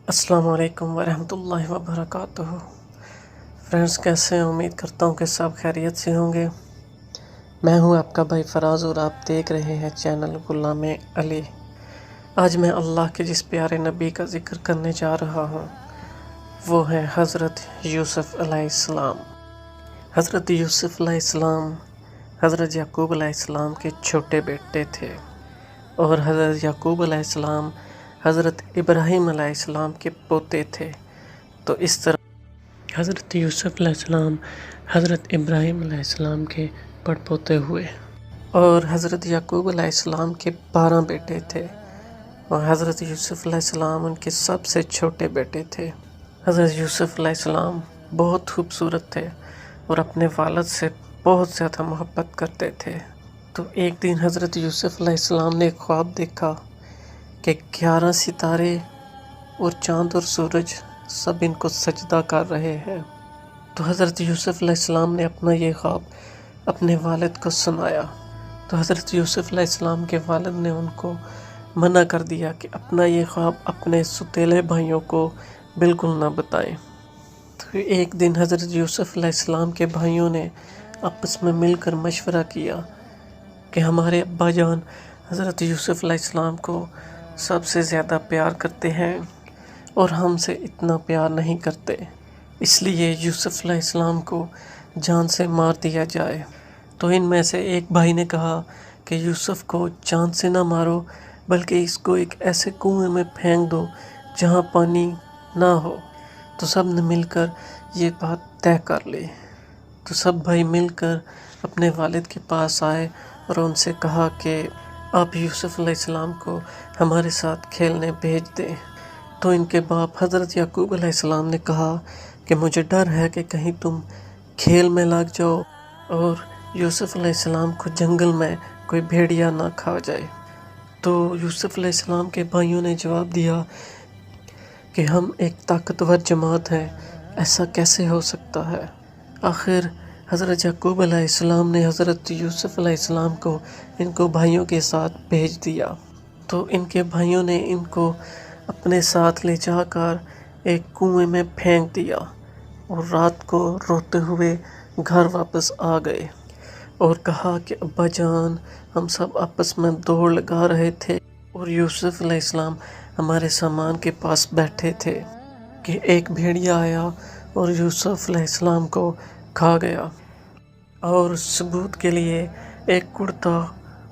السلام علیکم ورحمۃ اللہ وبرکاتہ۔ فرینڈس، کیسے ہیں؟ امید کرتا ہوں کہ سب خیریت سے ہوں گے۔ میں ہوں آپ کا بھائی فراز اور آپ دیکھ رہے ہیں چینل غلام علی۔ آج میں اللہ کے جس پیارے نبی کا ذکر کرنے جا رہا ہوں وہ ہے حضرت یوسف علیہ السلام۔ حضرت یوسف علیہ السلام حضرت یعقوب علیہ السلام کے چھوٹے بیٹے تھے، اور حضرت یعقوب علیہ السلام حضرت ابراہیم علیہ السلام کے پوتے تھے۔ تو اس طرح حضرت یوسف علیہ السلام حضرت ابراہیم علیہ السلام کے پڑپوتے ہوئے، اور حضرت یعقوب علیہ السلام کے 12 بیٹے تھے، اور حضرت یوسف علیہ السلام ان کے سب سے چھوٹے بیٹے تھے۔ حضرت یوسف علیہ السلام بہت خوبصورت تھے اور اپنے والد سے بہت زیادہ محبت کرتے تھے۔ تو ایک دن حضرت یوسف علیہ السلام نے ایک خواب دیکھا کہ 11 ستارے اور چاند اور سورج سب ان کو سجدہ کر رہے ہیں۔ تو حضرت یوسف علیہ السلام نے اپنا یہ خواب اپنے والد کو سنایا۔ تو حضرت یوسف علیہ السلام کے والد نے ان کو منع کر دیا کہ اپنا یہ خواب اپنے ستیلے بھائیوں کو بالکل نہ بتائیں۔ تو ایک دن حضرت یوسف علیہ السلام کے بھائیوں نے آپس میں مل کر مشورہ کیا کہ ہمارے ابا جان حضرت یوسف علیہ السلام کو سب سے زیادہ پیار کرتے ہیں اور ہم سے اتنا پیار نہیں کرتے، اس لیے یوسف علیہ السلام کو جان سے مار دیا جائے۔ تو ان میں سے ایک بھائی نے کہا کہ یوسف کو جان سے نہ مارو، بلکہ اس کو ایک ایسے کنویں میں پھینک دو جہاں پانی نہ ہو۔ تو سب نے مل کر یہ بات طے کر لی۔ تو سب بھائی مل کر اپنے والد کے پاس آئے اور ان سے کہا کہ آپ یوسف علیہ السلام کو ہمارے ساتھ کھیلنے بھیج دیں۔ تو ان کے باپ حضرت یعقوب علیہ السلام نے کہا کہ مجھے ڈر ہے کہ کہیں تم کھیل میں لگ جاؤ اور یوسف علیہ السلام کو جنگل میں کوئی بھیڑیا نہ کھا جائے۔ تو یوسف علیہ السلام کے بھائیوں نے جواب دیا کہ ہم ایک طاقتور جماعت ہیں، ایسا کیسے ہو سکتا ہے؟ آخر حضرت یعقوب علیہ السلام نے حضرت یوسف علیہ السلام کو ان کو بھائیوں کے ساتھ بھیج دیا۔ تو ان کے بھائیوں نے ان کو اپنے ساتھ لے جا کر ایک کنویں میں پھینک دیا اور رات کو روتے ہوئے گھر واپس آ گئے اور کہا کہ ابا جان، ہم سب آپس میں دوڑ لگا رہے تھے اور یوسف علیہ السلام ہمارے سامان کے پاس بیٹھے تھے کہ ایک بھیڑیا آیا اور یوسف علیہ السلام کو کھا گیا، اور ثبوت کے لیے ایک کرتا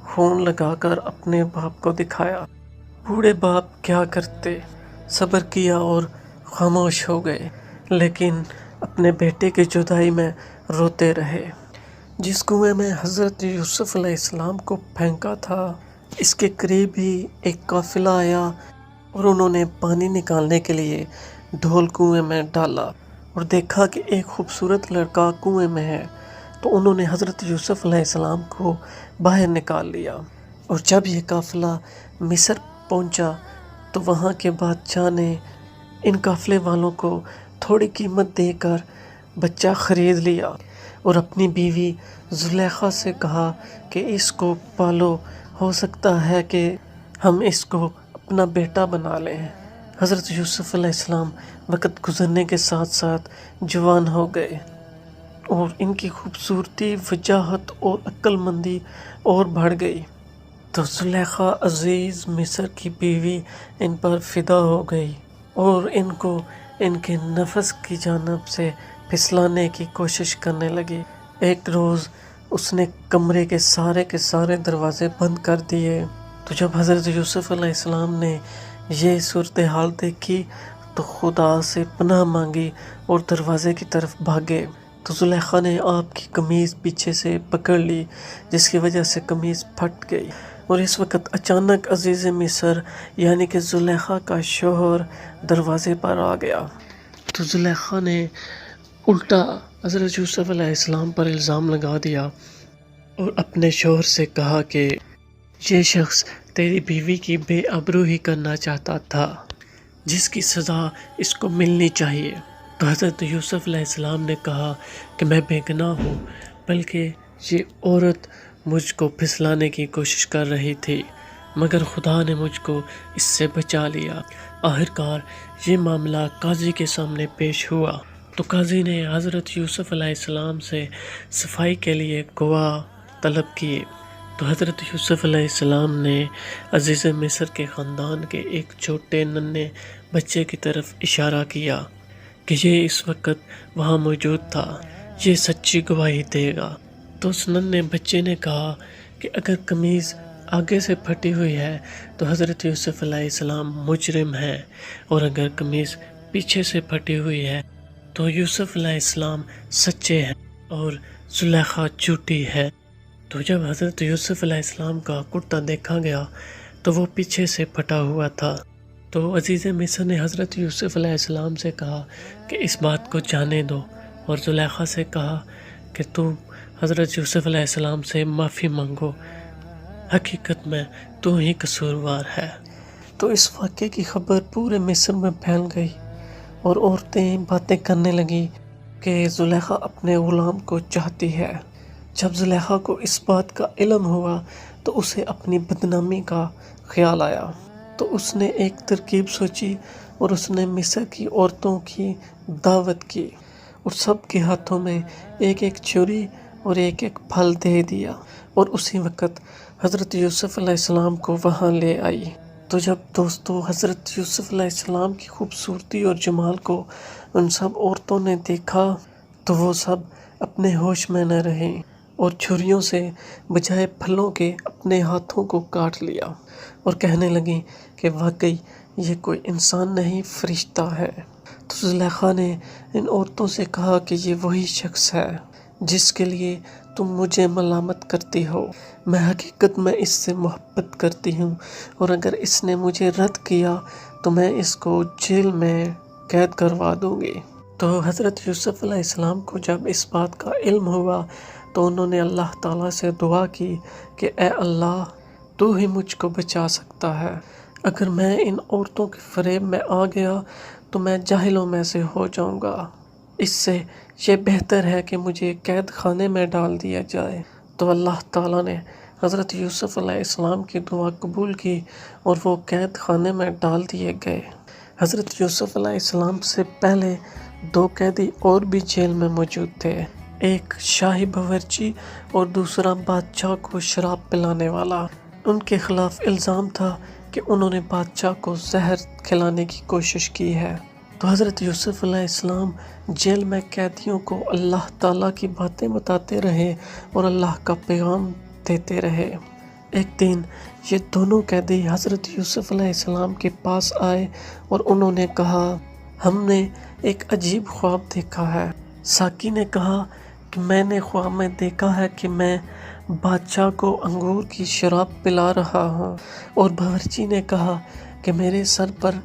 خون لگا کر اپنے باپ کو دکھایا۔ بوڑھے باپ کیا کرتے، صبر کیا اور خاموش ہو گئے، لیکن اپنے بیٹے کی جدائی میں روتے رہے۔ جس کنویں میں حضرت یوسف علیہ السلام کو پھینکا تھا، اس کے قریب ہی ایک قافلہ آیا اور انہوں نے پانی نکالنے کے لیے ڈھول کنویں میں ڈالا اور دیکھا کہ ایک خوبصورت لڑکا کنویں میں ہے۔ تو انہوں نے حضرت یوسف علیہ السلام کو باہر نکال لیا، اور جب یہ قافلہ مصر پہنچا تو وہاں کے بادشاہ نے ان قافلے والوں کو تھوڑی قیمت دے کر بچہ خرید لیا اور اپنی بیوی زلیخا سے کہا کہ اس کو پالو، ہو سکتا ہے کہ ہم اس کو اپنا بیٹا بنا لیں۔ حضرت یوسف علیہ السلام وقت گزرنے کے ساتھ ساتھ جوان ہو گئے اور ان کی خوبصورتی، وجاہت اور عقل مندی اور بڑھ گئی۔ تو زلیخا عزیز مصر کی بیوی ان پر فدا ہو گئی اور ان کو ان کے نفس کی جانب سے پھسلانے کی کوشش کرنے لگی۔ ایک روز اس نے کمرے کے سارے دروازے بند کر دیے۔ تو جب حضرت یوسف علیہ السلام نے یہ صورتحال دیکھی تو خدا سے پناہ مانگی اور دروازے کی طرف بھاگے۔ تو زلیخا نے آپ کی قمیض پیچھے سے پکڑ لی، جس کی وجہ سے قمیض پھٹ گئی، اور اس وقت اچانک عزیز مصر یعنی کہ زلیخا کا شوہر دروازے پر آ گیا۔ تو زلیخا نے الٹا حضرت یوسف علیہ السلام پر الزام لگا دیا اور اپنے شوہر سے کہا کہ یہ شخص تیری بیوی کی بے آبروئی کرنا چاہتا تھا، جس کی سزا اس کو ملنی چاہیے۔ تو حضرت یوسف علیہ السلام نے کہا کہ میں بے گناہ ہوں، بلکہ یہ عورت مجھ کو پھسلانے کی کوشش کر رہی تھی، مگر خدا نے مجھ کو اس سے بچا لیا۔ آخرکار یہ معاملہ قاضی کے سامنے پیش ہوا تو قاضی نے حضرت یوسف علیہ السلام سے صفائی کے لیے گواہ طلب کیے۔ تو حضرت یوسف علیہ السلام نے عزیز مصر کے خاندان کے ایک چھوٹے ننھے بچے کی طرف اشارہ کیا کہ یہ اس وقت وہاں موجود تھا، یہ سچی گواہی دے گا۔ تو اس ننھے بچے نے کہا کہ اگر قمیض آگے سے پھٹی ہوئی ہے تو حضرت یوسف علیہ السلام مجرم ہیں، اور اگر قمیض پیچھے سے پھٹی ہوئی ہے تو یوسف علیہ السلام سچے ہیں اور زلیخا جھوٹی ہے۔ تو جب حضرت یوسف علیہ السلام کا کرتا دیکھا گیا تو وہ پیچھے سے پھٹا ہوا تھا۔ تو عزیز مصر نے حضرت یوسف علیہ السلام سے کہا کہ اس بات کو جانے دو، اور زلیخا سے کہا کہ تم حضرت یوسف علیہ السلام سے معافی مانگو، حقیقت میں تو ہی قصوروار ہے۔ تو اس واقعے کی خبر پورے مصر میں پھیل گئی اور عورتیں باتیں کرنے لگیں کہ زلیخا اپنے غلام کو چاہتی ہے۔ جب زلیخا کو اس بات کا علم ہوا تو اسے اپنی بدنامی کا خیال آیا، تو اس نے ایک ترکیب سوچی اور اس نے مصر کی عورتوں کی دعوت کی اور سب کے ہاتھوں میں ایک ایک چھری اور ایک ایک پھل دے دیا، اور اسی وقت حضرت یوسف علیہ السلام کو وہاں لے آئی۔ تو جب دوستو حضرت یوسف علیہ السلام کی خوبصورتی اور جمال کو ان سب عورتوں نے دیکھا تو وہ سب اپنے ہوش میں نہ رہیں اور چھریوں سے بجائے پھلوں کے اپنے ہاتھوں کو کاٹ لیا اور کہنے لگیں کہ واقعی یہ کوئی انسان نہیں، فرشتہ ہے۔ تو زلیخا نے ان عورتوں سے کہا کہ یہ وہی شخص ہے جس کے لیے تم مجھے ملامت کرتی ہو، میں حقیقت میں اس سے محبت کرتی ہوں، اور اگر اس نے مجھے رد کیا تو میں اس کو جیل میں قید کروا دوں گی۔ تو حضرت یوسف علیہ السلام کو جب اس بات کا علم ہوا تو انہوں نے اللہ تعالیٰ سے دعا کی کہ اے اللہ، تو ہی مجھ کو بچا سکتا ہے، اگر میں ان عورتوں کے فریب میں آ گیا تو میں جاہلوں میں سے ہو جاؤں گا، اس سے یہ بہتر ہے کہ مجھے قید خانے میں ڈال دیا جائے۔ تو اللہ تعالیٰ نے حضرت یوسف علیہ السلام کی دعا قبول کی اور وہ قید خانے میں ڈال دیے گئے۔ حضرت یوسف علیہ السلام سے پہلے 2 قیدی اور بھی جیل میں موجود تھے، ایک شاہی باورچی اور دوسرا بادشاہ کو شراب پلانے والا۔ ان کے خلاف الزام تھا کہ انہوں نے بادشاہ کو زہر کھلانے کی کوشش کی ہے۔ تو حضرت یوسف علیہ السلام جیل میں قیدیوں کو اللہ تعالیٰ کی باتیں بتاتے رہے اور اللہ کا پیغام دیتے رہے۔ ایک دن یہ دونوں قیدی حضرت یوسف علیہ السلام کے پاس آئے اور انہوں نے کہا ہم نے ایک عجیب خواب دیکھا ہے۔ ساقی نے کہا کہ میں نے خواب میں دیکھا ہے کہ میں بادشاہ کو انگور کی شراب پلا رہا ہوں، اور باورچی نے کہا کہ میرے سر پر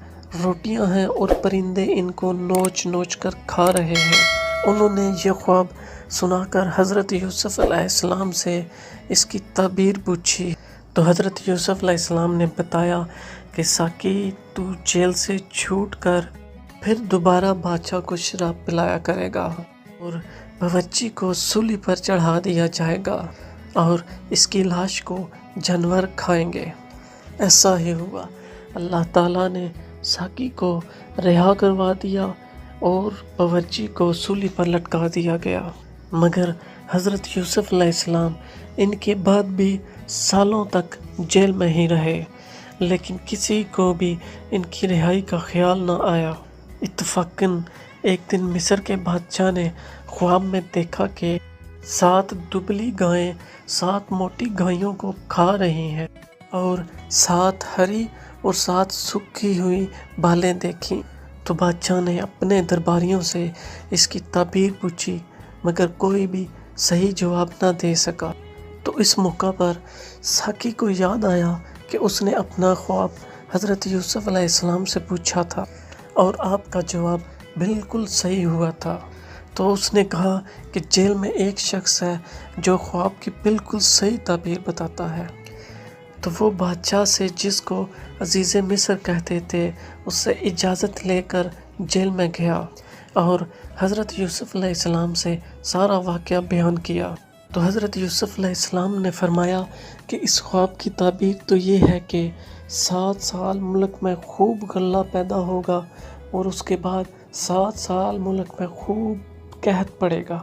روٹیاں ہیں اور پرندے ان کو نوچ نوچ کر کھا رہے ہیں۔ انہوں نے یہ خواب سنا کر حضرت یوسف علیہ السلام سے اس کی تعبیر پوچھی تو حضرت یوسف علیہ السلام نے بتایا کہ ساقی تو جیل سے چھوٹ کر پھر دوبارہ بادشاہ کو شراب پلایا کرے گا اور باورچی کو سولی پر چڑھا دیا جائے گا اور اس کی لاش کو جانور کھائیں گے۔ ایسا ہی ہوا، اللہ تعالیٰ نے ساقی کو رہا کروا دیا اور باورچی کو سولی پر لٹکا دیا گیا، مگر حضرت یوسف علیہ السلام ان کے بعد بھی سالوں تک جیل میں ہی رہے، لیکن کسی کو بھی ان کی رہائی کا خیال نہ آیا۔ اتفاقاً ایک دن مصر کے بادشاہ نے خواب میں دیکھا کہ 7 دبلی گائیں 7 موٹی گائیوں کو کھا رہی ہیں، اور 7 ہری اور 7 سوکھی ہوئی بالیں دیکھیں۔ تو بادشاہ نے اپنے درباریوں سے اس کی تعبیر پوچھی، مگر کوئی بھی صحیح جواب نہ دے سکا۔ تو اس موقع پر ساقی کو یاد آیا کہ اس نے اپنا خواب حضرت یوسف علیہ السلام سے پوچھا تھا اور آپ کا جواب بالکل صحیح ہوا تھا۔ تو اس نے کہا کہ جیل میں ایک شخص ہے جو خواب کی بالکل صحیح تعبیر بتاتا ہے۔ تو وہ بادشاہ سے، جس کو عزیز مصر کہتے تھے، اس سے اجازت لے کر جیل میں گیا اور حضرت یوسف علیہ السلام سے سارا واقعہ بیان کیا۔ تو حضرت یوسف علیہ السلام نے فرمایا کہ اس خواب کی تعبیر تو یہ ہے کہ 7 سال ملک میں خوب غلہ پیدا ہوگا اور اس کے بعد 7 سال ملک میں خوب قحط پڑے گا،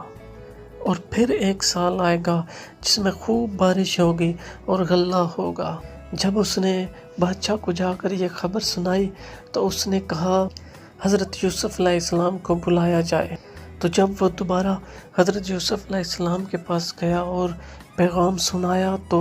اور پھر 1 سال آئے گا جس میں خوب بارش ہوگی اور غلہ ہوگا۔ جب اس نے بادشاہ کو جا کر یہ خبر سنائی تو اس نے کہا حضرت یوسف علیہ السلام کو بلایا جائے۔ تو جب وہ دوبارہ حضرت یوسف علیہ السلام کے پاس گیا اور پیغام سنایا تو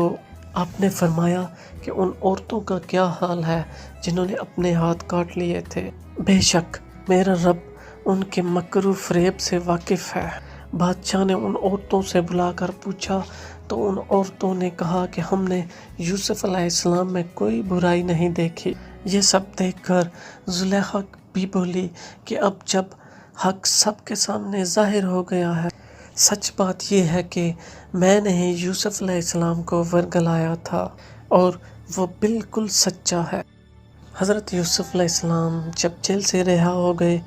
آپ نے فرمایا کہ ان عورتوں کا کیا حال ہے جنہوں نے اپنے ہاتھ کاٹ لیے تھے، بے شک میرا رب ان کے مکر و فریب سے واقف ہے۔ بادشاہ نے ان عورتوں سے بلا کر پوچھا تو ان عورتوں نے کہا کہ ہم نے یوسف علیہ السلام میں کوئی برائی نہیں دیکھی۔ یہ سب دیکھ کر زلیخا بھی بولی کہ اب جب حق سب کے سامنے ظاہر ہو گیا ہے، سچ بات یہ ہے کہ میں نے ہی یوسف علیہ السلام کو ورگلایا تھا اور وہ بالکل سچا ہے۔ حضرت یوسف علیہ السلام جب جیل سے رہا ہو گئے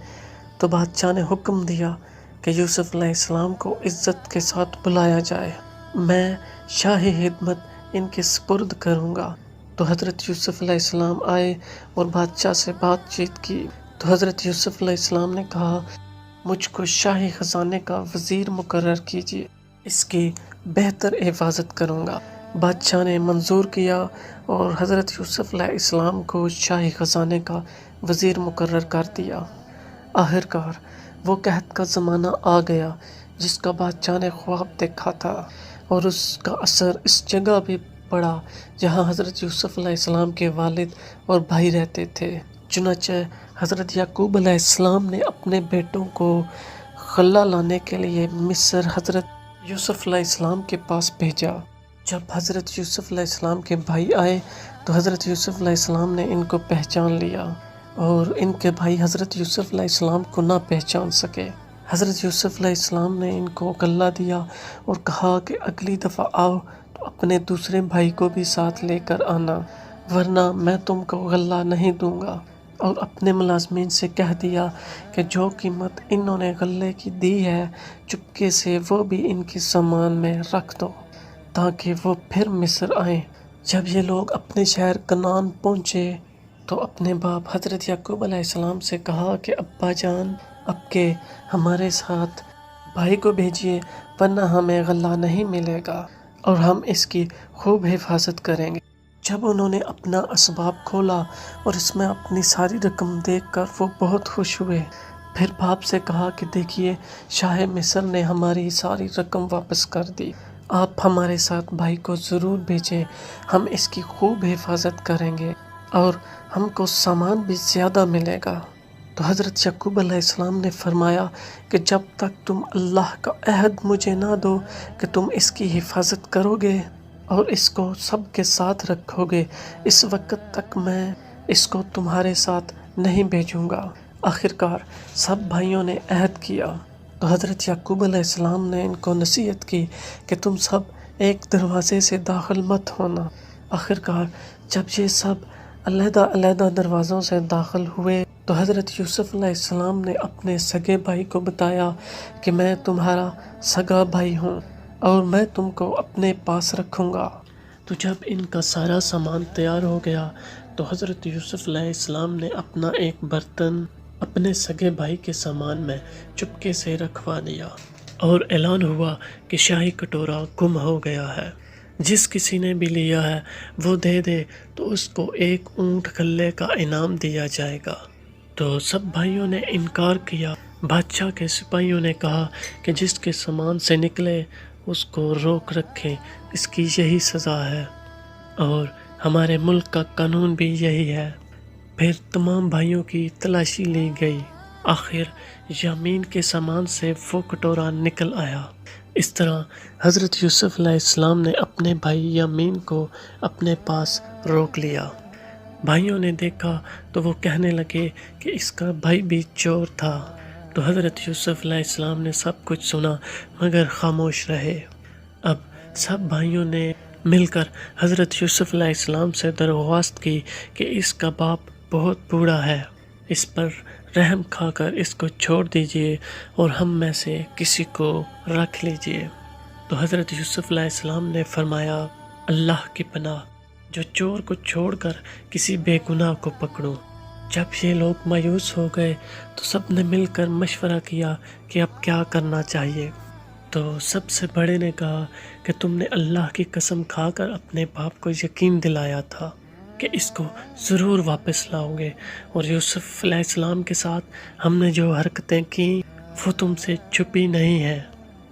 تو بادشاہ نے حکم دیا کہ یوسف علیہ السلام کو عزت کے ساتھ بلایا جائے، میں شاہی خدمت ان کے سپرد کروں گا۔ تو حضرت یوسف علیہ السلام آئے اور بادشاہ سے بات چیت کی تو حضرت یوسف علیہ السلام نے کہا مجھ کو شاہی خزانے کا وزیر مقرر کیجیے، اس کی بہتر حفاظت کروں گا۔ بادشاہ نے منظور کیا اور حضرت یوسف علیہ السلام کو شاہی خزانے کا وزیر مقرر کر دیا۔ آخرکار وہ قحط کا زمانہ آ گیا جس کا بادشاہ نے خواب دیکھا تھا، اور اس کا اثر اس جگہ بھی پڑا جہاں حضرت یوسف علیہ السلام کے والد اور بھائی رہتے تھے۔ چنانچہ حضرت یعقوب علیہ السلام نے اپنے بیٹوں کو غلہ لانے کے لیے مصر حضرت یوسف علیہ السلام کے پاس بھیجا۔ جب حضرت یوسف علیہ السلام کے بھائی آئے تو حضرت یوسف علیہ السلام نے ان کو پہچان لیا اور ان کے بھائی حضرت یوسف علیہ السلام کو نہ پہچان سکے۔ حضرت یوسف علیہ السلام نے ان کو غلہ دیا اور کہا کہ اگلی دفعہ آؤ تو اپنے دوسرے بھائی کو بھی ساتھ لے کر آنا، ورنہ میں تم کو غلہ نہیں دوں گا، اور اپنے ملازمین سے کہہ دیا کہ جو قیمت انہوں نے غلے کی دی ہے چپکے سے وہ بھی ان کے سامان میں رکھ دو تاکہ وہ پھر مصر آئیں۔ جب یہ لوگ اپنے شہر کنعان پہنچے تو اپنے باپ حضرت یعقوب علیہ السلام سے کہا کہ ابا جان اب کے ہمارے ساتھ بھائی کو بھیجیے، ورنہ ہمیں غلہ نہیں ملے گا اور ہم اس کی خوب حفاظت کریں گے۔ جب انہوں نے اپنا اسباب کھولا اور اس میں اپنی ساری رقم دیکھ کر وہ بہت خوش ہوئے۔ پھر باپ سے کہا کہ دیکھیے شاہ مصر نے ہماری ساری رقم واپس کر دی، آپ ہمارے ساتھ بھائی کو ضرور بھیجیں، ہم اس کی خوب حفاظت کریں گے اور ہم کو سامان بھی زیادہ ملے گا۔ تو حضرت یعقوب علیہ السلام نے فرمایا کہ جب تک تم اللہ کا عہد مجھے نہ دو کہ تم اس کی حفاظت کرو گے اور اس کو سب کے ساتھ رکھو گے، اس وقت تک میں اس کو تمہارے ساتھ نہیں بھیجوں گا۔ آخرکار سب بھائیوں نے عہد کیا تو حضرت یعقوب علیہ السلام نے ان کو نصیحت کی کہ تم سب ایک دروازے سے داخل مت ہونا۔ آخرکار جب یہ سب علیحدہ علیحدہ دروازوں سے داخل ہوئے تو حضرت یوسف علیہ السلام نے اپنے سگے بھائی کو بتایا کہ میں تمہارا سگا بھائی ہوں اور میں تم کو اپنے پاس رکھوں گا۔ تو جب ان کا سارا سامان تیار ہو گیا تو حضرت یوسف علیہ السلام نے اپنا ایک برتن اپنے سگے بھائی کے سامان میں چپکے سے رکھوا دیا اور اعلان ہوا کہ شاہی کٹورا گم ہو گیا ہے، جس کسی نے بھی لیا ہے وہ دے دے تو اس کو 1 اونٹ غلے کا انعام دیا جائے گا۔ تو سب بھائیوں نے انکار کیا۔ بادشاہ کے سپاہیوں نے کہا کہ جس کے سامان سے نکلے اس کو روک رکھیں، اس کی یہی سزا ہے اور ہمارے ملک کا قانون بھی یہی ہے۔ پھر تمام بھائیوں کی تلاشی لی گئی، آخر یامین کے سامان سے وہ کٹورا نکل آیا۔ اس طرح حضرت یوسف علیہ السلام نے اپنے بھائی یامین کو اپنے پاس روک لیا۔ بھائیوں نے دیکھا تو وہ کہنے لگے کہ اس کا بھائی بھی چور تھا۔ تو حضرت یوسف علیہ السلام نے سب کچھ سنا مگر خاموش رہے۔ اب سب بھائیوں نے مل کر حضرت یوسف علیہ السلام سے درخواست کی کہ اس کا باپ بہت بوڑھا ہے، اس پر رحم کھا کر اس کو چھوڑ دیجئے اور ہم میں سے کسی کو رکھ لیجئے۔ تو حضرت یوسف علیہ السلام نے فرمایا اللہ کی پناہ، جو چور کو چھوڑ کر کسی بے گناہ کو پکڑوں۔ جب یہ لوگ مایوس ہو گئے تو سب نے مل کر مشورہ کیا کہ اب کیا کرنا چاہیے۔ تو سب سے بڑے نے کہا کہ تم نے اللہ کی قسم کھا کر اپنے باپ کو یقین دلایا تھا کہ اس کو ضرور واپس لاؤ گے، اور یوسف علیہ السلام کے ساتھ ہم نے جو حرکتیں کی وہ تم سے چھپی نہیں ہیں،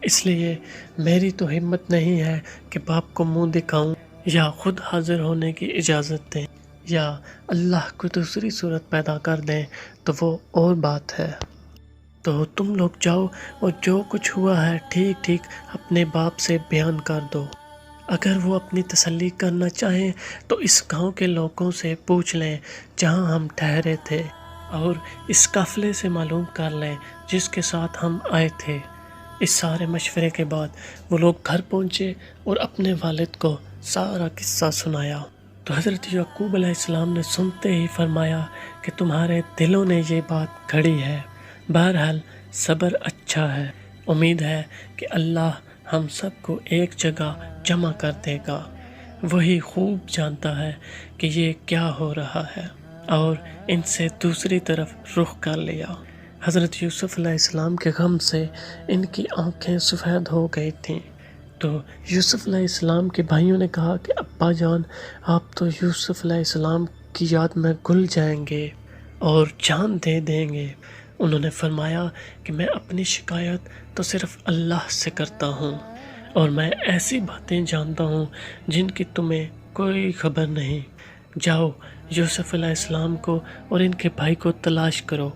اس لیے میری تو ہمت نہیں ہے کہ باپ کو منہ دکھاؤں یا خود حاضر ہونے کی اجازت دیں، یا اللہ کو دوسری صورت پیدا کر دیں تو وہ اور بات ہے۔ تو تم لوگ جاؤ اور جو کچھ ہوا ہے ٹھیک ٹھیک اپنے باپ سے بیان کر دو۔ اگر وہ اپنی تسلی کرنا چاہیں تو اس گاؤں کے لوگوں سے پوچھ لیں جہاں ہم ٹھہرے تھے، اور اس قافلے سے معلوم کر لیں جس کے ساتھ ہم آئے تھے۔ اس سارے مشورے کے بعد وہ لوگ گھر پہنچے اور اپنے والد کو سارا قصہ سنایا۔ تو حضرت یعقوب علیہ السلام نے سنتے ہی فرمایا کہ تمہارے دلوں نے یہ بات گھڑی ہے، بہرحال صبر اچھا ہے، امید ہے کہ اللہ ہم سب کو ایک جگہ جمع کر دے گا، وہی خوب جانتا ہے کہ یہ کیا ہو رہا ہے، اور ان سے دوسری طرف رخ کر لیا۔ حضرت یوسف علیہ السلام کے غم سے ان کی آنکھیں سفید ہو گئی تھیں۔ تو یوسف علیہ السلام کے بھائیوں نے کہا کہ ابا جان، آپ تو یوسف علیہ السلام کی یاد میں گھل جائیں گے اور جان دے دیں گے۔ انہوں نے فرمایا کہ میں اپنی شکایت تو صرف اللہ سے کرتا ہوں، اور میں ایسی باتیں جانتا ہوں جن کی تمہیں کوئی خبر نہیں۔ جاؤ یوسف علیہ السلام کو اور ان کے بھائی کو تلاش کرو،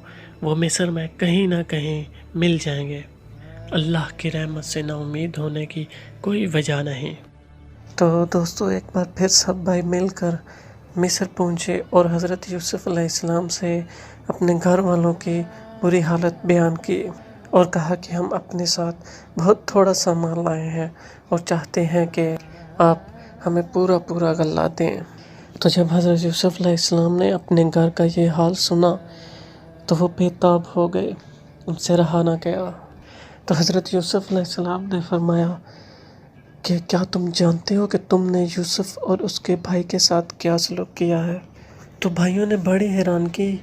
وہ مصر میں کہیں نہ کہیں مل جائیں گے، اللہ کی رحمت سے نا امید ہونے کی کوئی وجہ نہیں۔ تو دوستو، ایک بار پھر سب بھائی مل کر مصر پہنچے اور حضرت یوسف علیہ السلام سے اپنے گھر والوں کی بری حالت بیان کی، اور کہا کہ ہم اپنے ساتھ بہت تھوڑا سا مال لائے ہیں اور چاہتے ہیں کہ آپ ہمیں پورا غلہ دیں۔ تو جب حضرت یوسف علیہ السلام نے اپنے گھر کا یہ حال سنا تو وہ بے تاب ہو گئے، ان سے رہا نہ گیا۔ تو حضرت یوسف علیہ السلام نے فرمایا کہ کیا تم جانتے ہو کہ تم نے یوسف اور اس کے بھائی کے ساتھ کیا سلوک کیا ہے؟ تو بھائیوں نے بڑی حیرانگی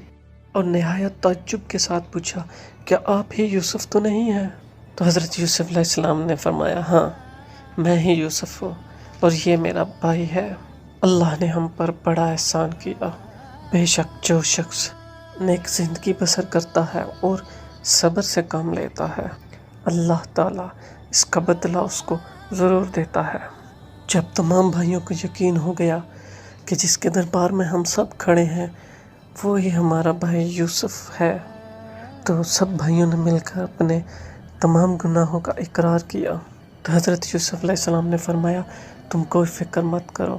اور نہایت تعجب کے ساتھ پوچھا، کیا آپ ہی یوسف تو نہیں ہیں؟ تو حضرت یوسف علیہ السلام نے فرمایا، ہاں میں ہی یوسف ہوں، اور یہ میرا بھائی ہے۔ اللہ نے ہم پر بڑا احسان کیا۔ بے شک جو شخص نیک زندگی بسر کرتا ہے اور صبر سے کام لیتا ہے، اللہ تعالیٰ اس کا بدلہ اس کو ضرور دیتا ہے۔ جب تمام بھائیوں کو یقین ہو گیا کہ جس کے دربار میں ہم سب کھڑے ہیں وہی ہمارا بھائی یوسف ہے، تو سب بھائیوں نے مل کر اپنے تمام گناہوں کا اقرار کیا۔ تو حضرت یوسف علیہ السلام نے فرمایا، تم کوئی فکر مت کرو،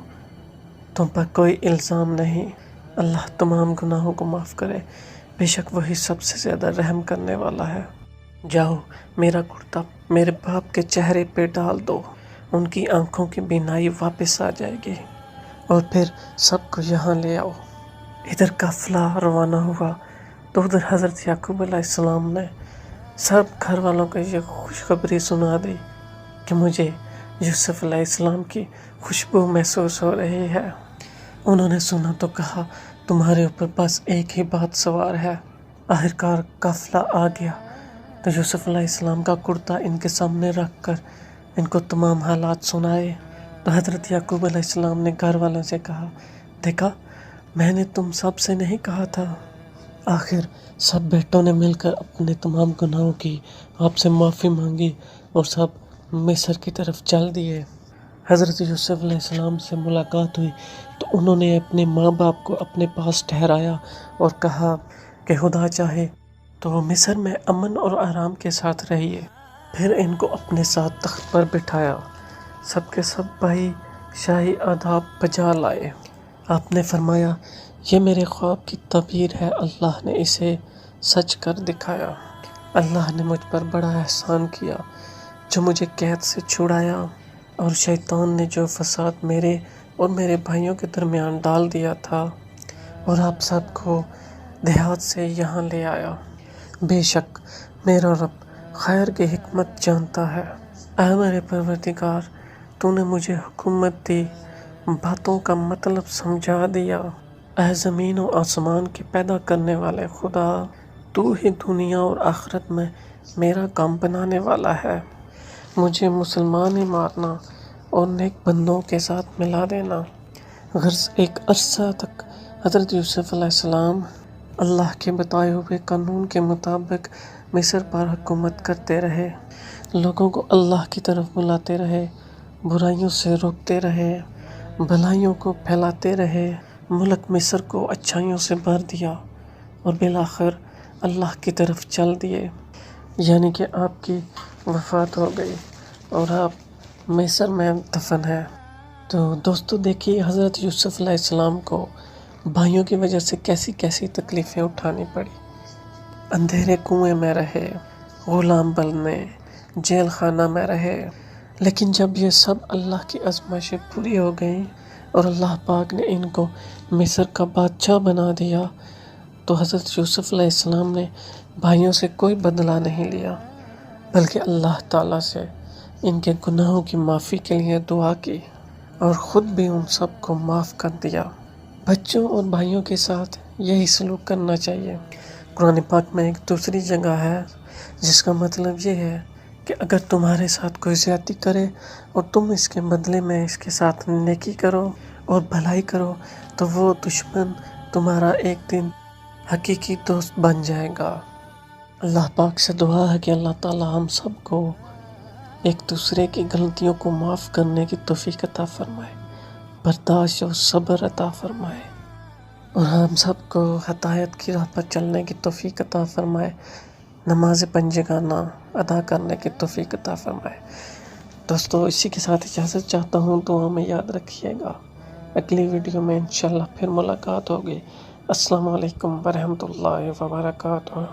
تم پر کوئی الزام نہیں، اللہ تمام گناہوں کو معاف کرے، بے شک وہی سب سے زیادہ رحم کرنے والا ہے۔ جاؤ میرا کرتا میرے باپ کے چہرے پہ ڈال دو، ان کی آنکھوں کی بینائی واپس آ جائے گی، اور پھر سب کو یہاں لے آؤ۔ ادھر قافلہ روانہ ہوا تو ادھر حضرت یعقوب علیہ السلام نے سب گھر والوں کو یہ خوشخبری سنا دی کہ مجھے یوسف علیہ السلام کی خوشبو محسوس ہو رہی ہے۔ انہوں نے سنا تو کہا، تمہارے اوپر بس ایک ہی بات سوار ہے۔ آخرکار قافلہ آ گیا تو یوسف علیہ السلام کا کرتا ان کے سامنے رکھ کر ان کو تمام حالات سنائے۔ تو حضرت یعقوب علیہ السلام نے گھر والوں سے کہا، دیکھا میں نے تم سب سے نہیں کہا تھا؟ آخر سب بیٹوں نے مل کر اپنے تمام گناہوں کی آپ سے معافی مانگی اور سب مصر کی طرف چل دیے۔ حضرت یوسف علیہ السلام سے ملاقات ہوئی تو انہوں نے اپنے ماں باپ کو اپنے پاس ٹھہرایا اور کہا کہ خدا چاہے تو مصر میں امن اور آرام کے ساتھ رہیے۔ پھر ان کو اپنے ساتھ تخت پر بٹھایا، سب کے سب بھائی شاہی آداب بجا لائے۔ آپ نے فرمایا، یہ میرے خواب کی تعبیر ہے، اللہ نے اسے سچ کر دکھایا۔ اللہ نے مجھ پر بڑا احسان کیا، جو مجھے قید سے چھڑایا، اور شیطان نے جو فساد میرے اور میرے بھائیوں کے درمیان ڈال دیا تھا، اور آپ سب کو دیہات سے یہاں لے آیا۔ بے شک میرا رب خیر کی حکمت جانتا ہے۔ اے میرے پروردگار، تو نے مجھے حکومت دی، باتوں کا مطلب سمجھا دیا۔ اے زمین و آسمان کے پیدا کرنے والے خدا، تو ہی دنیا اور آخرت میں میرا کام بنانے والا ہے۔ مجھے مسلمان ہی مارنا اور نیک بندوں کے ساتھ ملا دینا۔ غرض ایک عرصہ تک حضرت یوسف علیہ السلام اللہ کے بتائے ہوئے قانون کے مطابق مصر پر حکومت کرتے رہے، لوگوں کو اللہ کی طرف بلاتے رہے، برائیوں سے روکتے رہے، بھلائیوں کو پھیلاتے رہے، ملک مصر کو اچھائیوں سے بھر دیا اور بالآخر اللہ کی طرف چل دیے، یعنی کہ آپ کی وفات ہو گئی اور آپ مصر میں دفن ہیں۔ تو دوستو دیکھیے حضرت یوسف علیہ السلام کو بھائیوں کی وجہ سے کیسی کیسی تکلیفیں اٹھانی پڑی، اندھیرے کنویں میں رہے، غلام بنے، جیل خانہ میں رہے، لیکن جب یہ سب اللہ کی آزمائشیں پوری ہو گئیں اور اللہ پاک نے ان کو مصر کا بادشاہ بنا دیا، تو حضرت یوسف علیہ السلام نے بھائیوں سے کوئی بدلہ نہیں لیا، بلکہ اللہ تعالیٰ سے ان کے گناہوں کی معافی کے لیے دعا کی اور خود بھی ان سب کو معاف کر دیا۔ بچوں اور بھائیوں کے ساتھ یہی سلوک کرنا چاہیے۔ قرآن پاک میں ایک دوسری جگہ ہے جس کا مطلب یہ ہے کہ اگر تمہارے ساتھ کوئی زیادتی کرے اور تم اس کے بدلے میں اس کے ساتھ نیکی کرو اور بھلائی کرو تو وہ دشمن تمہارا ایک دن حقیقی دوست بن جائے گا۔ اللہ پاک سے دعا ہے کہ اللہ تعالیٰ ہم سب کو ایک دوسرے کی غلطیوں کو معاف کرنے کی توفیق عطا فرمائے، برداشت اور صبر عطا فرمائے، اور ہم سب کو ہدایت کی راہ پر چلنے کی توفیق عطا فرمائے، نماز پنجگانہ ادا کرنے کی توفیق عطا فرمائے۔ دوستو اسی کے ساتھ اجازت چاہتا ہوں، دعا میں یاد رکھیے گا۔ اگلی ویڈیو میں انشاءاللہ پھر ملاقات ہوگی۔ السلام علیکم ورحمۃ اللہ وبرکاتہ۔